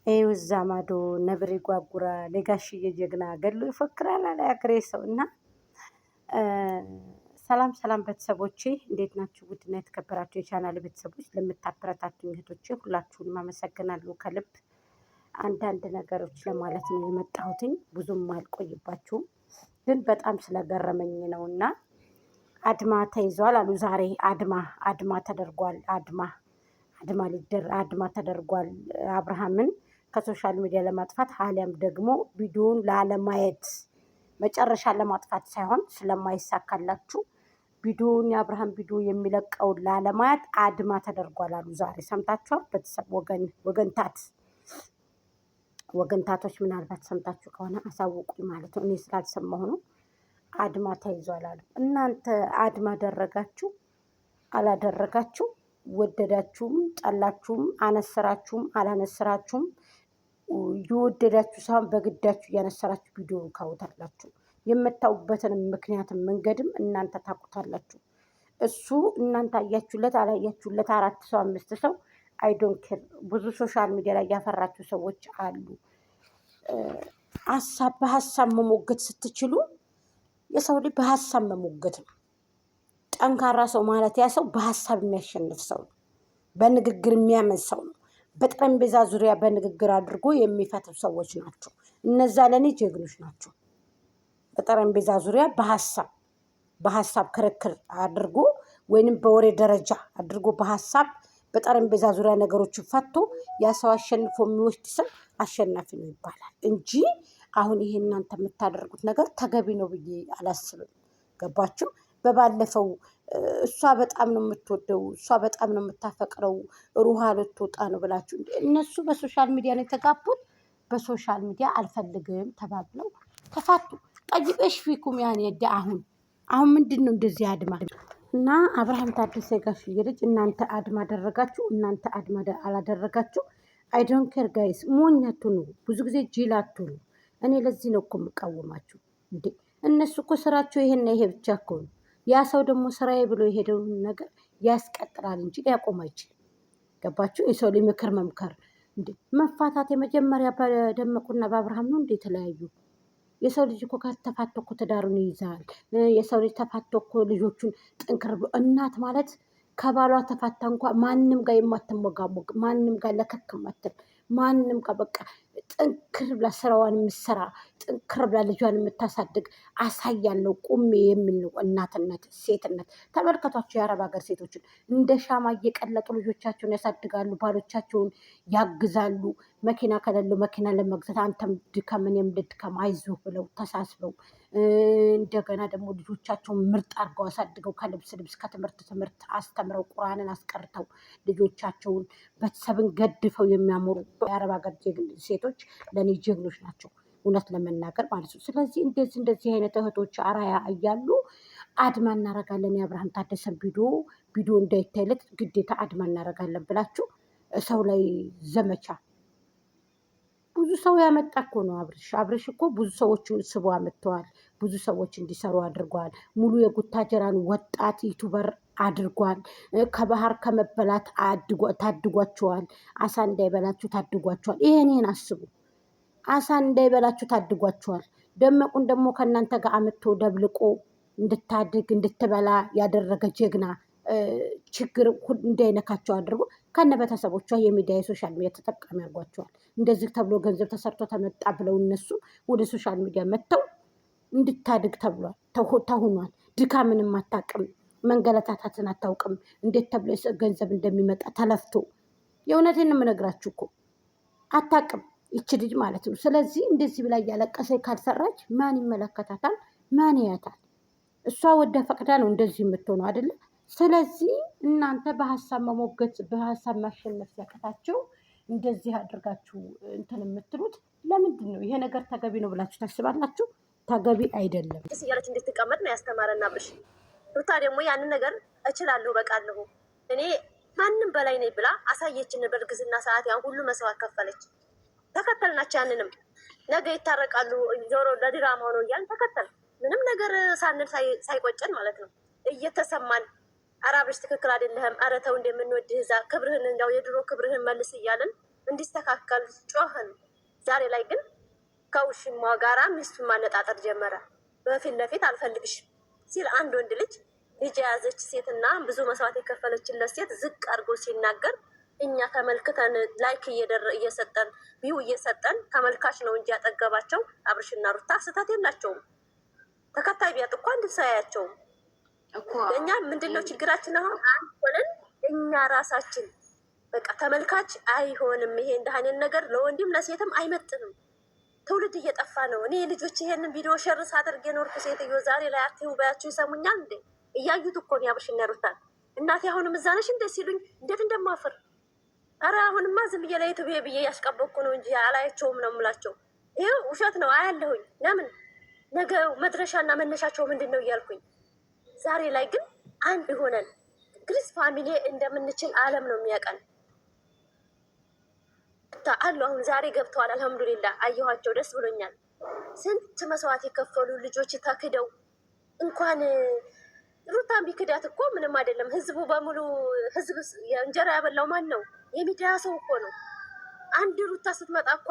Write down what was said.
ይኸው እዛ ማዶ ነብር ይጓጉራል፣ የጋሽዬ ጀግና ገድሎ ይፎክራል አለ ያገሬ ሰው። እና ሰላም ሰላም ቤተሰቦቼ እንዴት ናችሁ? ውድና የተከበራችሁ የቻናል ቤተሰቦች ለምታበረታቱኝ እህቶቼ ሁላችሁንም አመሰግናለሁ ከልብ። አንዳንድ ነገሮች ለማለት ነው የመጣሁትኝ፣ ብዙም አልቆይባችሁም፣ ግን በጣም ስለገረመኝ ነው። እና አድማ ተይዟል አሉ ዛሬ። አድማ ተደርጓል። አድማ ተደርጓል። አብርሃምን ከሶሻል ሚዲያ ለማጥፋት አሊያም ደግሞ ቪዲዮን ላለማየት መጨረሻ ለማጥፋት ሳይሆን ስለማይሳካላችሁ ቪዲዮን የአብርሃም ቪዲዮ የሚለቀውን ላለማየት አድማ ተደርጓል አሉ ዛሬ። ሰምታችኋል? ቤተሰብ ወገንታቶች ምናልባት ሰምታችሁ ከሆነ አሳውቁኝ ማለት ነው። እኔ ስላልሰማሁ ነው። አድማ ተይዟል አሉ። እናንተ አድማ አደረጋችሁ አላደረጋችሁ፣ ወደዳችሁም ጠላችሁም፣ አነሰራችሁም አላነሰራችሁም፣ የወደዳችሁ ሳይሆን በግዳችሁ እያነሰራችሁ ቪዲዮ ካውታላችሁ። የምታውበትን ምክንያትም መንገድም እናንተ ታውቁታላችሁ። እሱ እናንተ አያችሁለት አላያችሁለት 4 ሰው 5 ሰው አይዶን ኬር። ብዙ ሶሻል ሚዲያ ላይ ያፈራችሁ ሰዎች አሉ። በሀሳብ መሞገት ስትችሉ የሰው ልጅ በሀሳብ መሞገት ነው። ጠንካራ ሰው ማለት ያ ሰው በሀሳብ የሚያሸንፍ ሰው ነው። በንግግር የሚያምን ሰው ነው። በጠረጴዛ ዙሪያ በንግግር አድርጎ የሚፈቱ ሰዎች ናቸው። እነዛ ለእኔ ጀግኖች ናቸው። በጠረጴዛ ዙሪያ በሀሳብ ክርክር አድርጎ ወይንም በወሬ ደረጃ አድርጎ በሀሳብ በጠረጴዛ ዙሪያ ነገሮችን ፈቶ ያ ሰው አሸንፎ የሚወስድ ሰው አሸናፊ ነው ይባላል እንጂ አሁን ይሄ እናንተ የምታደርጉት ነገር ተገቢ ነው ብዬ አላስብም። ገባችሁ? በባለፈው እሷ በጣም ነው የምትወደው፣ እሷ በጣም ነው የምታፈቅረው፣ ሩሃ ልትወጣ ነው ብላችሁ እነሱ በሶሻል ሚዲያ ነው የተጋቡት። በሶሻል ሚዲያ አልፈልግም ተባብለው ተፋቱ። ጠይቀሽ ፊኩም ያን ያደ አሁን ምንድን ነው እንደዚህ አድማ? እና አብርሃም ታደሰ ጋሽዬ ልጅ እናንተ አድማ አደረጋችሁ፣ እናንተ አድማ አላደረጋችሁ አይ ዶንት ኬር ጋይስ። ሞኝ አትሁኑ፣ ብዙ ጊዜ ጅል አትሁኑ። እኔ ለዚህ ነው እኮ የምቃወማችሁ። እንዴ እነሱ እኮ ስራቸው ይሄና ይሄ ብቻ እኮ ነው። ያ ሰው ደግሞ ስራዬ ብሎ የሄደውን ነገር ያስቀጥላል እንጂ ሊያቆም አይችልም። ገባችሁ? የሰው ልጅ ምክር መምከር እንዴ መፋታት የመጀመሪያ በደመቁና በአብርሃም ነው እንዴ የተለያዩ? የሰው ልጅ እኮ ከተፋቶ እኮ ትዳሩን ይይዛል። የሰው ልጅ ተፋቶ እኮ ልጆቹን ጥንክር ብሎ እናት ማለት ከባሏ ተፋታ እንኳ ማንም ጋር የማትሞጋሞግ ማንም ጋር ለከክ ማትል ማንም ጋር በቃ ጥንክር ብላ ስራዋን የምትሰራ ጥንክር ብላ ልጇን የምታሳድግ አሳያለው ቁሜ የሚል ነው እናትነት፣ ሴትነት። ተመልከቷቸው የአረብ ሀገር ሴቶችን እንደ ሻማ እየቀለጡ ልጆቻቸውን ያሳድጋሉ፣ ባሎቻቸውን ያግዛሉ። መኪና ከሌለው መኪና ለመግዛት አንተም ድከም እኔም ልድከም አይዞህ ብለው ተሳስበው እንደገና ደግሞ ልጆቻቸውን ምርጥ አድርገው አሳድገው ከልብስ ልብስ ከትምህርት አስተምረው ቁርአንን አስቀርተው ልጆቻቸውን ቤተሰብን ገድፈው የሚያምሩ የአረብ ሀገር ሴቶች ለእኔ ጀግኖች ናቸው፣ እውነት ለመናገር ማለት ነው። ስለዚህ እንደዚህ አይነት እህቶች አራያ እያሉ አድማ እናረጋለን የአብርሃም ታደሰን ቪዲዮ እንዳይታይለት ግዴታ አድማ እናረጋለን ብላችሁ ሰው ላይ ዘመቻ ብዙ ሰው ያመጣ እኮ ነው አብርሽ እኮ ብዙ ሰዎችን ስቦ አመጥተዋል። ብዙ ሰዎች እንዲሰሩ አድርጓል። ሙሉ የጉታጀራን ወጣት ዩቱበር አድርጓል። ከባህር ከመበላት ታድጓቸዋል። አሳ እንዳይበላችሁ ታድጓቸዋል። ይሄን አስቡ። አሳ እንዳይበላችሁ ታድጓቸዋል። ደመቁን ደግሞ ከእናንተ ጋር አምጥቶ ደብልቆ እንድታድግ እንድትበላ ያደረገ ጀግና ችግር እንዳይነካቸው አድርጎ ከነ ቤተሰቦቿ የሚዲያ የሶሻል ሚዲያ ተጠቃሚ አድርጓቸዋል። እንደዚህ ተብሎ ገንዘብ ተሰርቶ ተመጣ ብለው እነሱ ወደ ሶሻል ሚዲያ መጥተው እንድታድግ ተብሏል፣ ተሁኗል። ድካምንም አታውቅም፣ መንገላታትን አታውቅም። እንዴት ተብሎ ገንዘብ እንደሚመጣ ተለፍቶ የእውነቴን የምነግራችሁ እኮ አታውቅም ይች ልጅ ማለት ነው። ስለዚህ እንደዚህ ብላ እያለቀሰ ካልሰራች ማን ይመለከታታል? ማን ያያታል? እሷ ወደ ፈቅዳ ነው እንደዚህ የምትሆነው አይደለ? ስለዚህ እናንተ በሀሳብ መሞገት በሀሳብ ማሸነፍ ሲያቀታቸው እንደዚህ አድርጋችሁ እንትን የምትሉት ለምንድን ነው? ይሄ ነገር ተገቢ ነው ብላችሁ ታስባላችሁ? ተገቢ አይደለም። እያለች እንድትቀመጥ ነው ያስተማረና ብርሽ ሩታ ደግሞ ያንን ነገር እችላለሁ በቃለሁ እኔ ማንም በላይ ነኝ ብላ አሳየችን። በእርግዝና ሰዓት ያን ሁሉ መስዋዕት ከፈለች። ተከተልናቸው። ያንንም ነገ ይታረቃሉ ዞሮ ለድራማ ነው እያልን ተከተል ምንም ነገር ሳንል ሳይቆጨን ማለት ነው እየተሰማን አራብሽ ትክክል አይደለህም፣ ኧረ ተው እንደምንወድህ እዛ ክብርህን እንዳው የድሮ ክብርህን መልስ እያልን እንዲስተካከል ጮህን። ዛሬ ላይ ግን ከውሽማ ጋራ ሚስቱን ማነጣጠር ጀመረ። በፊት ለፊት አልፈልግሽም ሲል አንድ ወንድ ልጅ የያዘች ሴትና ብዙ መስዋዕት የከፈለችለት ሴት ዝቅ አድርጎ ሲናገር እኛ ተመልክተን ላይክ እየሰጠን ቢው እየሰጠን ተመልካች ነው እንጂ ያጠገባቸው አብርሽና ሩታ ስህተት የላቸውም። ተከታይ ቢያጥ እኮ አንድ ሰው አያቸውም እኮ። እኛ ምንድነው ችግራችን? አሁን አንድ ሆነን እኛ ራሳችን በቃ ተመልካች አይሆንም። ይሄ እንደ አይነት ነገር ለወንድም ለሴትም አይመጥንም። ትውልድ እየጠፋ ነው። እኔ ልጆች ይሄንን ቪዲዮ ሸር ሳደርግ የኖርኩ ሴትዮ ዛሬ ላይ አትይው ባያችሁ ይሰሙኛል እንዴ? እያዩት እኮ ነው አብርሽና ሩታን። እናቴ አሁንም እዛ ነሽ እንዴ ሲሉኝ እንዴት እንደማፍር። አረ አሁንማ ዝም ብዬ ላይ ትብዬ ብዬ ያስቀበኩ ነው እንጂ አላያቸውም ነው የምላቸው። ይሄ ውሸት ነው አያለሁኝ። ለምን ነገ መድረሻና መነሻቸው ምንድን ነው እያልኩኝ። ዛሬ ላይ ግን አንድ ሆነን ግሪስ ፋሚሊ እንደምንችል ዓለም ነው የሚያውቀን አሉ። አሁን ዛሬ ገብተዋል። አልሐምዱሊላ አየኋቸው፣ ደስ ብሎኛል። ስንት መስዋዕት የከፈሉ ልጆች ተክደው እንኳን ሩታን ቢክዳት እኮ ምንም አይደለም። ህዝቡ በሙሉ ህዝብ እንጀራ ያበላው ማን ነው? የሚዲያ ሰው እኮ ነው። አንድ ሩታ ስትመጣ እኮ